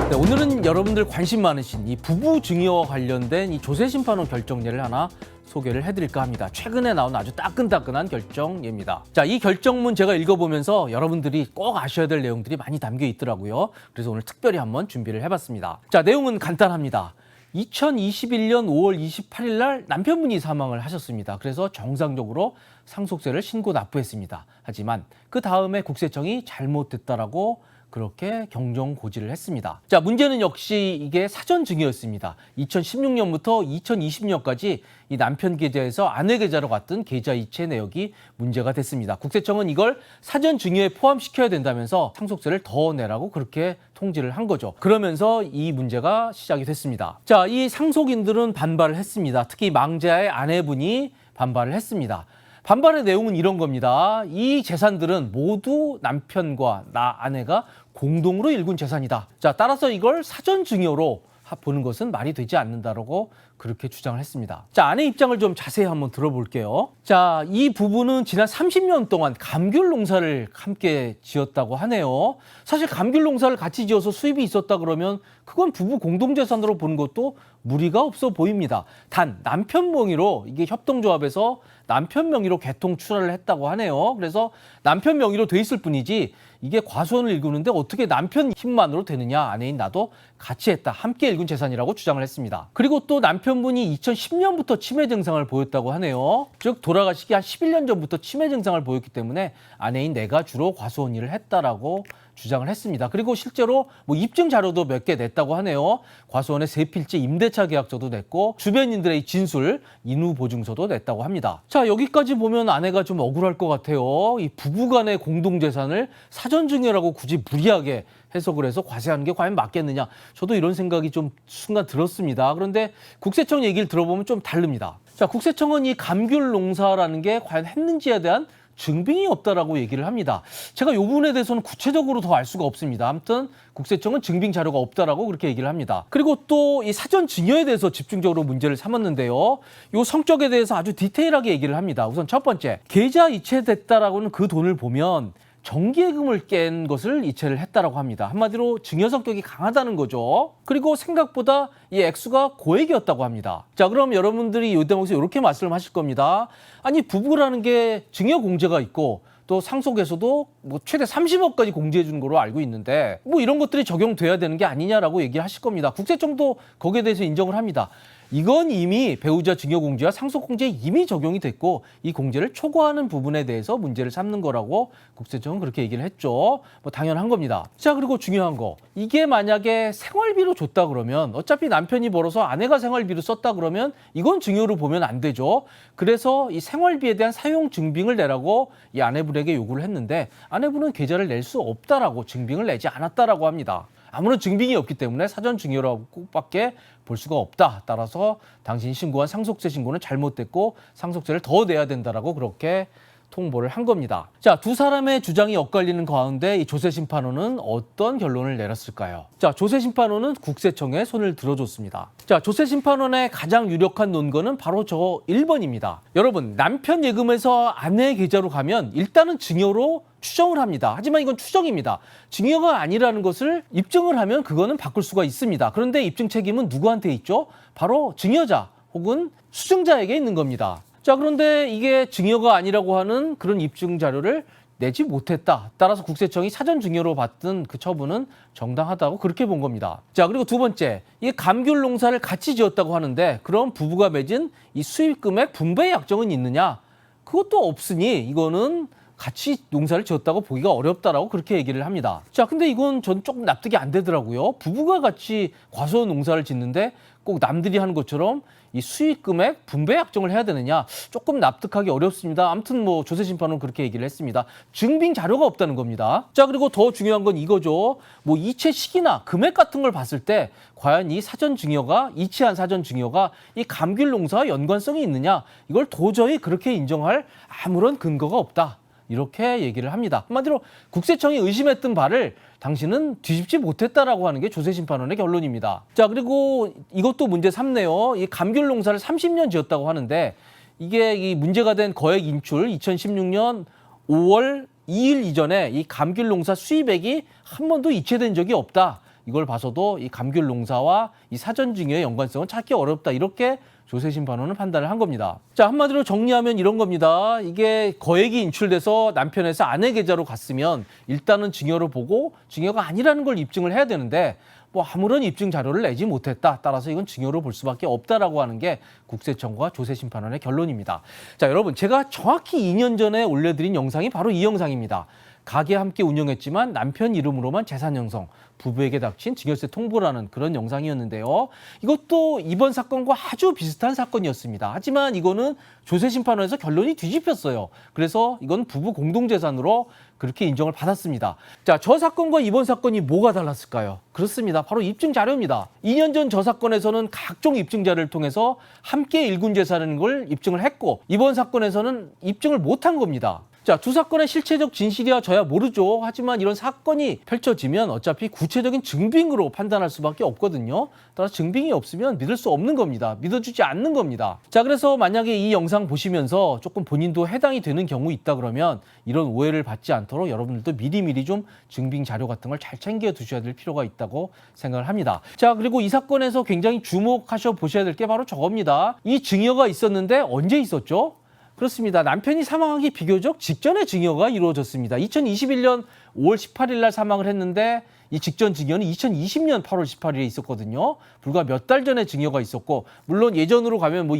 네, 오늘은 여러분들 관심 많으신 이 부부 증여와 관련된 이 조세심판원 결정례를 하나 소개를 해드릴까 합니다. 최근에 나온 아주 따끈따끈한 결정례입니다. 자, 이 결정문 제가 읽어보면서 여러분들이 꼭 아셔야 될 내용들이 많이 담겨 있더라고요. 그래서 오늘 특별히 한번 준비를 해봤습니다. 자, 내용은 간단합니다. 2021년 5월 28일 날 남편분이 사망을 하셨습니다. 그래서 정상적으로 상속세를 신고 납부했습니다. 하지만 그 다음에 국세청이 잘못됐다라고 그렇게 경정 고지를 했습니다. 자, 문제는 역시 이게 사전 증여였습니다. 2016년부터 2020년까지 이 남편 계좌에서 아내 계좌로 갔던 계좌 이체 내역이 문제가 됐습니다. 국세청은 이걸 사전 증여에 포함시켜야 된다면서 상속세를 더 내라고 그렇게 통지를 한 거죠. 그러면서 이 문제가 시작이 됐습니다. 자, 이 상속인들은 반발을 했습니다. 특히 망자의 아내분이 반발을 했습니다. 반발의 내용은 이런 겁니다. 이 재산들은 모두 남편과 나 아내가 공동으로 일군 재산이다. 자, 따라서 이걸 사전 증여로 보는 것은 말이 되지 않는다라고 그렇게 주장을 했습니다. 자, 아내 입장을 좀 자세히 한번 들어볼게요. 자, 이 부부는 지난 30년 동안 감귤 농사를 함께 지었다고 하네요. 사실 감귤 농사를 같이 지어서 수입이 있었다 그러면 그건 부부 공동재산으로 보는 것도 무리가 없어 보입니다. 단 남편 명의로 이게 협동조합에서 남편 명의로 개통 출하를 했다고 하네요. 그래서 남편 명의로 돼 있을 뿐이지 이게 과수원을 일구는데 어떻게 남편 힘만으로 되느냐. 아내인 나도 같이 했다. 함께 일군 재산이라고 주장을 했습니다. 그리고 또 남편분이 2010년부터 치매 증상을 보였다고 하네요. 즉 돌아가시기 한 11년 전부터 치매 증상을 보였기 때문에 아내인 내가 주로 과수원 일을 했다라고 주장을 했습니다. 그리고 실제로 뭐 입증 자료도 몇 개 냈다고 하네요. 과수원의 세필지 임대차 계약서도 냈고 주변인들의 진술, 인후 보증서도 냈다고 합니다. 자, 여기까지 보면 아내가 좀 억울할 것 같아요. 이 부부간의 공동재산을 사전 증여라고 굳이 무리하게 해석을 해서 과세하는 게 과연 맞겠느냐. 저도 이런 생각이 좀 순간 들었습니다. 그런데 국세청 얘기를 들어보면 좀 다릅니다. 자, 국세청은 이 감귤 농사라는 게 과연 했는지에 대한 증빙이 없다라고 얘기를 합니다. 제가 이 부분에 대해서는 구체적으로 더 알 수가 없습니다. 아무튼 국세청은 증빙 자료가 없다라고 그렇게 얘기를 합니다. 그리고 또 이 사전 증여에 대해서 집중적으로 문제를 삼았는데요. 이 성격에 대해서 아주 디테일하게 얘기를 합니다. 우선 첫 번째, 계좌 이체됐다라고는 그 돈을 보면 정기예금을 깬 것을 이체를 했다라고 합니다. 한마디로 증여 성격이 강하다는 거죠. 그리고 생각보다 이 액수가 고액이었다고 합니다. 자, 그럼 여러분들이 이 대목에서 이렇게 말씀하실 겁니다. 아니, 부부라는 게 증여 공제가 있고 또 상속에서도 뭐 최대 30억까지 공제해 주는 거로 알고 있는데 뭐 이런 것들이 적용돼야 되는 게 아니냐라고 얘기를 하실 겁니다. 국세청도 거기에 대해서 인정을 합니다. 이건 이미 배우자 증여공제와 상속공제에 이미 적용이 됐고 이 공제를 초과하는 부분에 대해서 문제를 삼는 거라고 국세청은 그렇게 얘기를 했죠. 뭐 당연한 겁니다. 자, 그리고 중요한 거. 이게 만약에 생활비로 줬다 그러면 어차피 남편이 벌어서 아내가 생활비로 썼다 그러면 이건 증여로 보면 안 되죠. 그래서 이 생활비에 대한 사용 증빙을 내라고 이 아내분에게 요구를 했는데 아내분은 계좌를 낼 수 없다라고 증빙을 내지 않았다라고 합니다. 아무런 증빙이 없기 때문에 사전 증여라고밖에 볼 수가 없다. 따라서 당신이 신고한 상속세 신고는 잘못됐고 상속세를 더 내야 된다라고 그렇게 통보를 한 겁니다. 자, 두 사람의 주장이 엇갈리는 가운데 이 조세심판원은 어떤 결론을 내렸을까요? 자, 조세심판원은 국세청에 손을 들어줬습니다. 자, 조세심판원의 가장 유력한 논거는 바로 저 1번입니다. 여러분, 남편 예금에서 아내 계좌로 가면 일단은 증여로 추정을 합니다. 하지만 이건 추정입니다. 증여가 아니라는 것을 입증을 하면 그거는 바꿀 수가 있습니다. 그런데 입증 책임은 누구한테 있죠? 바로 증여자 혹은 수증자에게 있는 겁니다. 자, 그런데 이게 증여가 아니라고 하는 그런 입증 자료를 내지 못했다. 따라서 국세청이 사전 증여로 받던 그 처분은 정당하다고 그렇게 본 겁니다. 자, 그리고 두 번째, 이 감귤 농사를 같이 지었다고 하는데 그럼 부부가 맺은 이 수입 금액 분배 약정은 있느냐? 그것도 없으니 이거는 같이 농사를 지었다고 보기가 어렵다라고 그렇게 얘기를 합니다. 자, 근데 이건 전 조금 납득이 안 되더라고요. 부부가 같이 과수원 농사를 짓는데 꼭 남들이 하는 것처럼 이 수익 금액 분배 약정을 해야 되느냐, 조금 납득하기 어렵습니다. 아무튼 뭐 조세심판은 그렇게 얘기를 했습니다. 증빙 자료가 없다는 겁니다. 자, 그리고 더 중요한 건 이거죠. 뭐 이체 시기나 금액 같은 걸 봤을 때 과연 이 사전 증여가, 이체한 사전 증여가 이 감귤 농사와 연관성이 있느냐, 이걸 도저히 그렇게 인정할 아무런 근거가 없다. 이렇게 얘기를 합니다. 한마디로 국세청이 의심했던 바를 당신은 뒤집지 못했다라고 하는 게 조세심판원의 결론입니다. 자, 그리고 이것도 문제 삼네요. 이 감귤 농사를 30년 지었다고 하는데 이게 이 문제가 된 거액 인출 2016년 5월 2일 이전에 이 감귤 농사 수입액이 한 번도 이체된 적이 없다. 이걸 봐서도 이 감귤 농사와 이 사전 증여의 연관성은 찾기 어렵다. 이렇게 조세심판원은 판단을 한 겁니다. 자, 한마디로 정리하면 이런 겁니다. 이게 거액이 인출돼서 남편에서 아내 계좌로 갔으면 일단은 증여를 보고 증여가 아니라는 걸 입증을 해야 되는데 뭐 아무런 입증 자료를 내지 못했다. 따라서 이건 증여로 볼 수밖에 없다라고 하는 게 국세청과 조세심판원의 결론입니다. 자, 여러분 제가 정확히 2년 전에 올려드린 영상이 바로 이 영상입니다. 가게 함께 운영했지만 남편 이름으로만 재산 형성, 부부에게 닥친 증여세 통보라는 그런 영상이었는데요. 이것도 이번 사건과 아주 비슷한 사건이었습니다. 하지만 이거는 조세심판원에서 결론이 뒤집혔어요. 그래서 이건 부부 공동재산으로 그렇게 인정을 받았습니다. 자, 저 사건과 이번 사건이 뭐가 달랐을까요? 그렇습니다. 바로 입증 자료입니다. 2년 전 저 사건에서는 각종 입증 자료를 통해서 함께 일군 재산인 걸 입증을 했고 이번 사건에서는 입증을 못한 겁니다. 자, 두 사건의 실체적 진실이야 저야 모르죠. 하지만 이런 사건이 펼쳐지면 어차피 구체적인 증빙으로 판단할 수밖에 없거든요. 따라서 증빙이 없으면 믿을 수 없는 겁니다. 믿어주지 않는 겁니다. 자, 그래서 만약에 이 영상 보시면서 조금 본인도 해당이 되는 경우 있다 그러면 이런 오해를 받지 않도록 여러분들도 미리미리 좀 증빙 자료 같은 걸 잘 챙겨 두셔야 될 필요가 있다고 생각을 합니다. 자, 그리고 이 사건에서 굉장히 주목하셔 보셔야 될 게 바로 저겁니다. 이 증여가 있었는데 언제 있었죠? 그렇습니다. 남편이 사망하기 비교적 직전에 증여가 이루어졌습니다. 2021년 5월 18일 날 사망을 했는데 이 직전 증여는 2020년 8월 18일에 있었거든요. 불과 몇 달 전에 증여가 있었고 물론 예전으로 가면 뭐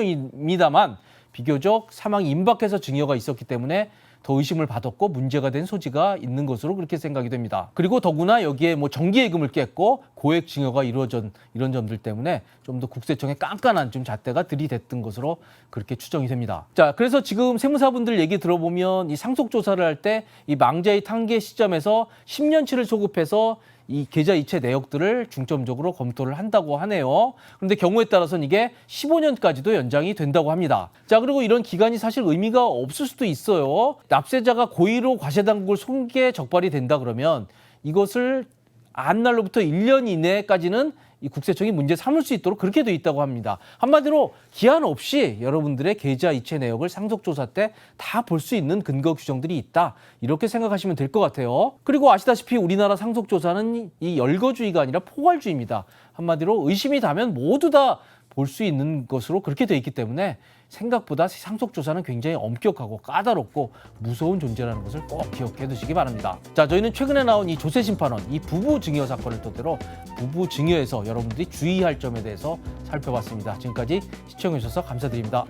2016년입니다만 비교적 사망이 임박해서 증여가 있었기 때문에 더 의심을 받았고 문제가 된 소지가 있는 것으로 그렇게 생각이 됩니다. 그리고 더구나 여기에 뭐 정기예금을 깼고 고액 증여가 이루어진 이런 점들 때문에 좀 더 국세청의 깐깐한 좀 잣대가 들이댔던 것으로 그렇게 추정이 됩니다. 자, 그래서 지금 세무사분들 얘기 들어보면 이 상속조사를 할 때 이 망자의 탄계 시점에서 10년치를 소급해서 이 계좌 이체 내역들을 중점적으로 검토를 한다고 하네요. 그런데 경우에 따라서는 이게 15년까지도 연장이 된다고 합니다. 자, 그리고 이런 기간이 사실 의미가 없을 수도 있어요. 납세자가 고의로 과세당국을 속게 적발이 된다 그러면 이것을 안 날로부터 1년 이내까지는 이 국세청이 문제 삼을 수 있도록 그렇게 돼 있다고 합니다. 한마디로 기한 없이 여러분들의 계좌 이체 내역을 상속조사 때 다 볼 수 있는 근거 규정들이 있다. 이렇게 생각하시면 될 것 같아요. 그리고 아시다시피 우리나라 상속조사는 이 열거주의가 아니라 포괄주의입니다. 한마디로 의심이 닿으면 모두 다 볼 수 있는 것으로 그렇게 돼 있기 때문에 생각보다 상속조사는 굉장히 엄격하고 까다롭고 무서운 존재라는 것을 꼭 기억해 두시기 바랍니다. 자, 저희는 최근에 나온 이 조세심판원, 이 부부 증여 사건을 토대로 부부 증여에서 여러분들이 주의할 점에 대해서 살펴봤습니다. 지금까지 시청해 주셔서 감사드립니다.